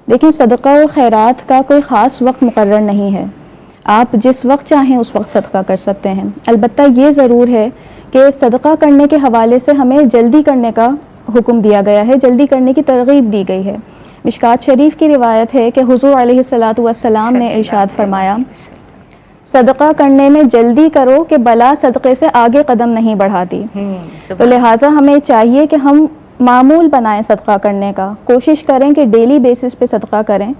دیکھیں صدقہ و خیرات کا کوئی خاص وقت مقرر نہیں ہے، آپ جس وقت چاہیں اس وقت صدقہ کر سکتے ہیں۔ البتہ یہ ضرور ہے کہ صدقہ کرنے کے حوالے سے ہمیں جلدی کرنے کا حکم دیا گیا ہے، جلدی کرنے کی ترغیب دی گئی ہے۔ مشکوٰۃ شریف کی روایت ہے کہ حضور علیہ الصلاۃ والسلام نے ارشاد فرمایا، صدقہ کرنے میں جلدی کرو کہ بلا صدقے سے آگے قدم نہیں بڑھاتی۔ تو لہٰذا ہمیں چاہیے کہ ہم معمول بنائیں صدقہ کرنے کا، کوشش کریں کہ ڈیلی بیسس پہ صدقہ کریں،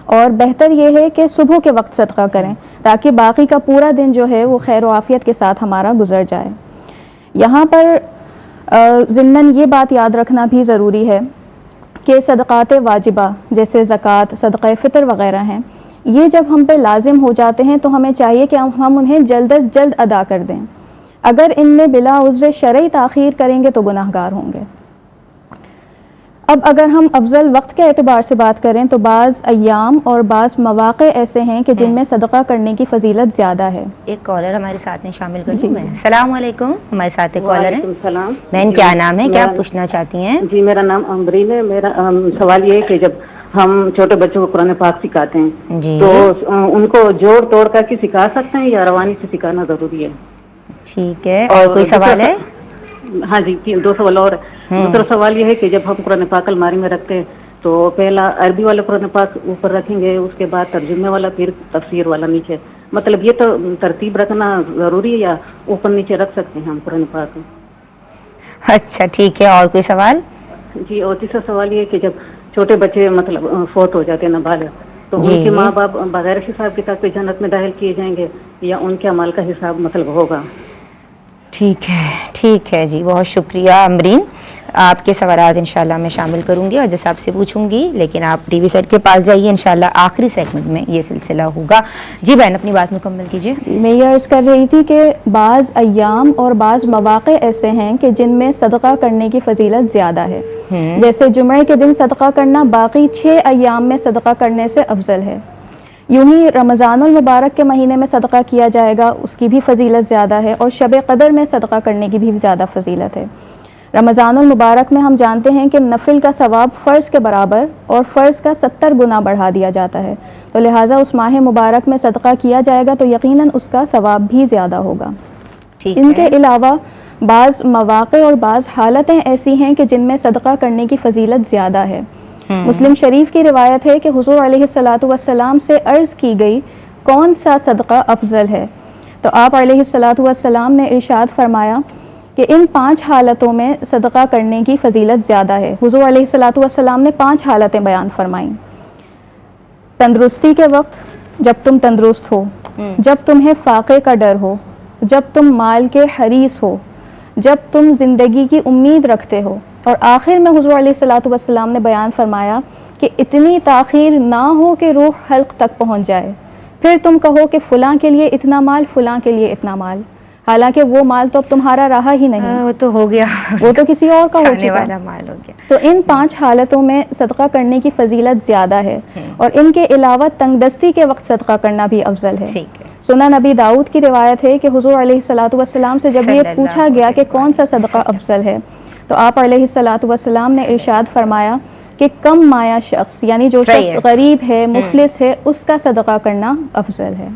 اور بہتر یہ ہے کہ صبح کے وقت صدقہ کریں تاکہ باقی کا پورا دن جو ہے وہ خیر و عافیت کے ساتھ ہمارا گزر جائے۔ یہاں پر ضمناً یہ بات یاد رکھنا بھی ضروری ہے کہ صدقات واجبہ جیسے زکوٰۃ، صدقہ فطر وغیرہ ہیں، یہ جب ہم پہ لازم ہو جاتے ہیں تو ہمیں چاہیے کہ ہم انہیں جلد از جلد ادا کر دیں۔ اگر ان میں بلا عذر شرعی تاخیر کریں گے تو گناہ گار ہوں گے۔ اب اگر ہم افضل وقت کے اعتبار سے بات کریں تو بعض ایام اور بعض مواقع ایسے ہیں کہ جن میں صدقہ کرنے کی فضیلت زیادہ ہے۔ ایک کالر ہمارے ساتھ میں شامل کر دوں میں۔ السلام علیکم، ہمارے ساتھ ایک کالر ہیں۔ السلام بہن کیا نام ہے، کیا پوچھنا چاہتی ہیں؟ جی میرا نام امبرین ہے۔ میرا سوال یہ ہے کہ جب ہم چھوٹے بچوں کو قرآن پاک سکھاتے ہیں جی تو ان کو جوڑ توڑ کر کے سکھا سکتے ہیں یا روانی سے سکھانا ضروری ہے؟ ٹھیک ہے، اور کوئی سوال ہے؟ ہاں جی، دو سوال اور۔ دوسرا سوال یہ ہے کہ جب ہم قرآن پاک الماری میں رکھتے ہیں تو پہلا عربی والا قرآن پاک اوپر رکھیں گے، اس کے بعد ترجمے والا، پھر تفسیر والا نیچے، مطلب یہ تو ترتیب رکھنا ضروری ہے یا اوپر نیچے رکھ سکتے ہیں ہم قرآن پاک؟ اچھا ٹھیک ہے، اور کوئی سوال؟ جی، اور تیسرا سوال یہ ہے کہ جب چھوٹے بچے مطلب فوت ہو جاتے ہیں نابالغ، تو ان کے ماں باپ بغیر حساب کتاب کے جنت میں داخل کیے جائیں گے یا ان کے اعمال کا حساب مطلب ہوگا؟ ٹھیک ہے جی، بہت شکریہ امرین، آپ کے سوالات انشاءاللہ میں شامل کروں گی اور جیسے آپ سے پوچھوں گی، لیکن آپ ٹی وی سیٹ کے پاس جائیے، انشاءاللہ آخری سیگمنٹ میں یہ سلسلہ ہوگا۔ جی بہن اپنی بات مکمل کیجیے۔ میں یہ عرض کر رہی تھی کہ بعض ایام اور بعض مواقع ایسے ہیں کہ جن میں صدقہ کرنے کی فضیلت زیادہ ہے، جیسے جمعے کے دن صدقہ کرنا باقی 6 ایام میں صدقہ کرنے سے افضل ہے۔ یوں ہی رمضان المبارک کے مہینے میں صدقہ کیا جائے گا، اس کی بھی فضیلت زیادہ ہے، اور شب قدر میں صدقہ کرنے کی بھی زیادہ فضیلت ہے۔ رمضان المبارک میں ہم جانتے ہیں کہ نفل کا ثواب فرض کے برابر اور فرض کا 70 گنا بڑھا دیا جاتا ہے، تو لہٰذا اس ماہ مبارک میں صدقہ کیا جائے گا تو یقیناً اس کا ثواب بھی زیادہ ہوگا۔ ان کے علاوہ بعض مواقع اور بعض حالتیں ایسی ہیں کہ جن میں صدقہ کرنے کی فضیلت زیادہ ہے۔ مسلم شریف کی روایت ہے کہ حضور علیہ الصلاۃ والسلام سے عرض کی گئی کون سا صدقہ افضل ہے، تو آپ علیہ الصلاۃ والسلام نے ارشاد فرمایا کہ ان 5 حالتوں میں صدقہ کرنے کی فضیلت زیادہ ہے۔ حضور علیہ الصلاۃ والسلام نے 5 حالتیں بیان فرمائیں۔ تندرستی کے وقت، جب تم تندرست ہو، جب تمہیں فاقے کا ڈر ہو، جب تم مال کے حریص ہو، جب تم زندگی کی امید رکھتے ہو، اور آخر میں حضور علیہ الصلاۃ والسلام نے بیان فرمایا کہ اتنی تاخیر نہ ہو کہ روح حلق تک پہنچ جائے، پھر تم کہو کہ فلاں کے لیے اتنا مال، فلاں کے لیے اتنا مال، حالانکہ وہ مال تو اب تمہارا رہا ہی نہیں، وہ تو ہو گیا، وہ تو کسی اور کا ہو چکا والا مال ہو گیا۔ تو ان 5 حالتوں میں صدقہ کرنے کی فضیلت زیادہ ہے، اور ان کے علاوہ تنگ دستی کے وقت صدقہ کرنا بھی افضل ہے۔ سنن نبی داؤد کی روایت ہے کہ حضور علیہ الصلاۃ والسلام سے جب یہ پوچھا گیا کہ کون سا صدقہ افضل ہے، تو آپ علیہ الصلاۃ والسلام نے ارشاد فرمایا کہ کم مایہ شخص، یعنی جو شخص غریب ہے، مفلس ہے، اس کا صدقہ کرنا افضل ہے۔